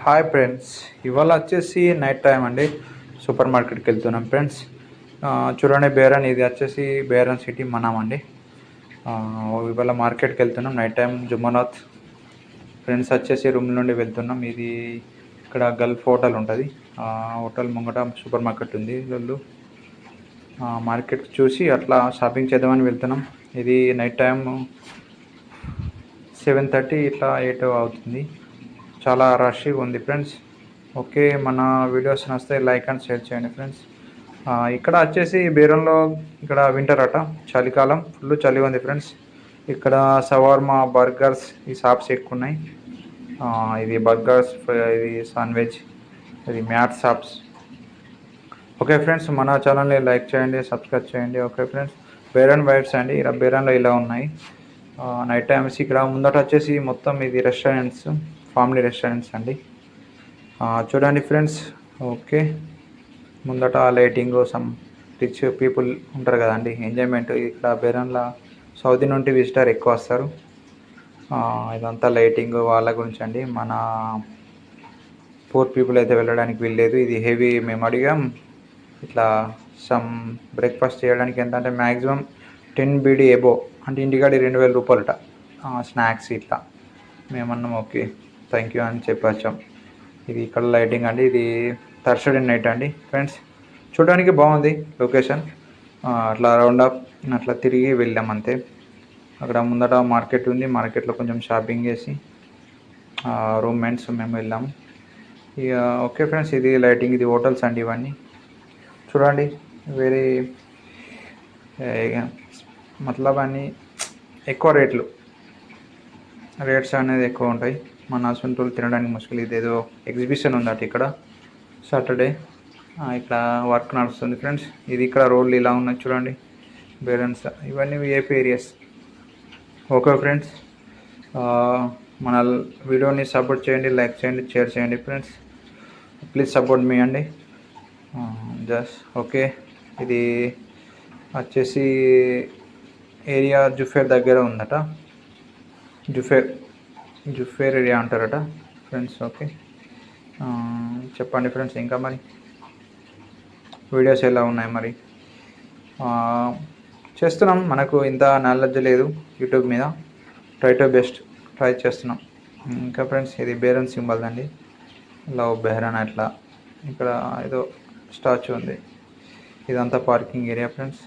Hi friends, ఇవాళ వచ్చేసి night time అండి. సూపర్ మార్కెట్కి వెళ్తున్నాం ఫ్రెండ్స్. చూడండి బేరన్, ఇది వచ్చేసి బేరన్ సిటీ మనాం అండి. ఆ, ఇవాళ మార్కెట్కి వెళ్తున్నాం నైట్ టైం జుమ్మనాథ్. ఫ్రెండ్స్ వచ్చేసి రూమ్ నుండి వెళ్తున్నాం. ఇది ఇక్కడ గల్ఫ్ హోటల్ ఉంటుంది. హోటల్ ముంగట సూపర్ మార్కెట్ ఉంది. వీళ్ళు మార్కెట్ చూసి అట్లా షాపింగ్ చేద్దామని వెళ్తున్నాం. ఇది నైట్ టైం 7:30 ఇట్లా 8 అవుతుంది. చాలా రష్గా ఉంది ఫ్రెండ్స్. ఓకే, మన వీడియోస్ నచ్చితే లైక్ అండ్ షేర్ చేయండి ఫ్రెండ్స్. ఇక్కడ వచ్చేసి బేరంలో ఇక్కడ వింటర్ అట, చలికాలం, ఫుల్ చలి ఉంది ఫ్రెండ్స్. ఇక్కడ షవర్మా, బర్గర్స్ ఈ షాప్స్ ఎక్కువ ఉన్నాయి. ఇది బర్గర్స్, ఇది శాండ్విచ్, ఇది మ్యాట్ షాప్స్. ఓకే ఫ్రెండ్స్, మన ఛానల్ని లైక్ చేయండి, సబ్స్క్రైబ్ చేయండి. ఓకే ఫ్రెండ్స్, బేరన్ వైబ్స్ అండి. ఇలా బేరన్లో ఇలా ఉన్నాయి. నైట్ టైమ్స్ ఇక్కడ ముందట వచ్చేసి మొత్తం ఇది రెస్టారెంట్స్, ఫ్యామిలీ రెస్టారెంట్స్ అండి. చూడండి ఫ్రెండ్స్. ఓకే, ముందట లైటింగ్, సమ్ రిచ్ పీపుల్ ఉంటారు కదండి, ఎంజాయ్మెంట్. ఇక్కడ బేరన్లో సౌదీ నుండి విజిటర్ ఎక్కువ వస్తారు. ఇదంతా లైటింగ్ వాళ్ళ గురించి అండి. మన పూర్ పీపుల్ అయితే వెళ్ళడానికి వెళ్ళలేదు. ఇది హెవీ. మేము అడిగాం ఇట్లా సమ్ బ్రేక్ఫాస్ట్ చేయడానికి ఎంత అంటే మ్యాక్సిమం 10 BD ఎబో, అంటే ఇంటికాడి 2,000 రూపాయలట. స్నాక్స్ ఇట్లా. మేమన్నాం ఓకే థ్యాంక్ యూ అని చెప్పొచ్చాం. ఇది ఇక్కడ లైటింగ్ అండి. ఇది థర్స్డే నైట్ అండి ఫ్రెండ్స్. చూడడానికి బాగుంది లొకేషన్. అట్లా రౌండ్ అప్ అట్లా తిరిగి వెళ్ళాం అంతే. అక్కడ ముందట మార్కెట్ ఉంది. మార్కెట్లో కొంచెం షాపింగ్ చేసి రూమ్మేట్స్ మేము వెళ్ళాము. ఇక ఓకే ఫ్రెండ్స్, ఇది లైటింగ్, ఇది హోటల్స్ అండి ఇవన్నీ. చూడండి వెరీ మతలబ్ అన్నీ ఎక్కువ రేట్స్ అనేది ఎక్కువ ఉంటాయి. మన సొంతలు తినడానికి ముష్కిల్. ఇదేదో ఎగ్జిబిషన్ ఉందట ఇక్కడ సాటర్డే. ఇక్కడ వర్క్ నడుస్తుంది ఫ్రెండ్స్. ఇది ఇక్కడ రోడ్లు ఇలా ఉన్నాయి చూడండి, బేరన్స్ ఇవన్నీ విఐపి ఏరియాస్. ఓకే ఫ్రెండ్స్, మన వీడియోని సపోర్ట్ చేయండి, లైక్ చేయండి, షేర్ చేయండి ఫ్రెండ్స్. ప్లీజ్ సపోర్ట్ మీ అండి. Just okay. ఇది వచ్చేసి ఏరియా జుఫేర్ దగ్గర ఉందట. జుఫేర్ ఏరియా అంటారట ఫ్రెండ్స్. ఓకే, చెప్పండి ఫ్రెండ్స్. ఇంకా మరి వీడియోస్ ఎలా ఉన్నాయి మరి? చేస్తున్నాం, మనకు ఇంత నాలెడ్జ్ లేదు యూట్యూబ్ మీద. ట్రై టు బెస్ట్ ట్రై చేస్తున్నాం. ఇంకా ఫ్రెండ్స్, ఇది బేరన్ సింబల్ అండి, లవ్ బెహ్రాన్ అట్లా. ఇక్కడ ఏదో స్టాచ్యూ ఉంది. ఇదంతా పార్కింగ్ ఏరియా ఫ్రెండ్స్.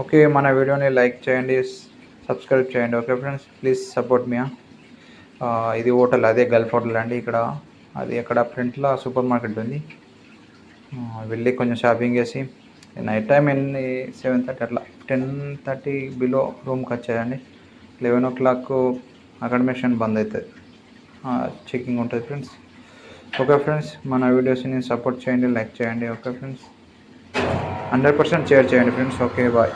ఓకే, మన వీడియోని లైక్ చేయండి, సబ్స్క్రైబ్ చేయండి. ఓకే ఫ్రెండ్స్, ప్లీజ్ సపోర్ట్ మీ. ఇది హోటల్, అదే గల్ఫ్ హోటల్ అండి. ఇక్కడ అది అక్కడ ఫ్రంట్లో సూపర్ మార్కెట్ ఉంది. వెళ్ళి కొంచెం షాపింగ్ చేసి నైట్ టైం 7:30 అట్లా 10:30 బిలో రూమ్కి వచ్చేయండి. 11 o'clock అకామిడేషన్ బంద్ అవుతుంది, చెకింగ్ ఉంటుంది ఫ్రెండ్స్. ఓకే ఫ్రెండ్స్, మన వీడియోస్ని సపోర్ట్ చేయండి, లైక్ చేయండి. ఓకే ఫ్రెండ్స్, 100% షేర్ చేయండి ఫ్రెండ్స్. Okay bye.